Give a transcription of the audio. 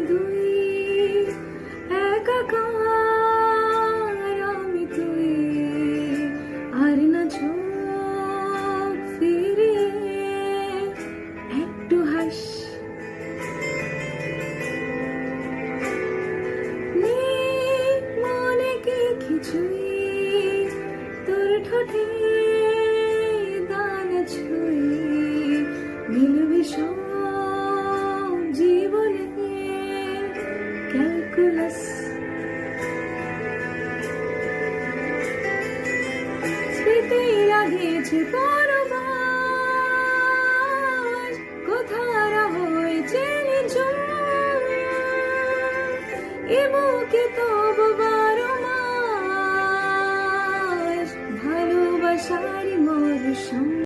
দুই একাকার আমি তুই আর না চোখ ফিরিয়ে একটু হাস মনে কি কিছুই তোর ঠোঁটে দানা ছুঁই মিলবে সব জীবনে ক্যালকুলাস স্মৃতি লাগেছে পরবাস কোথারা হয়েছে নিঝুম এ বুকে তবু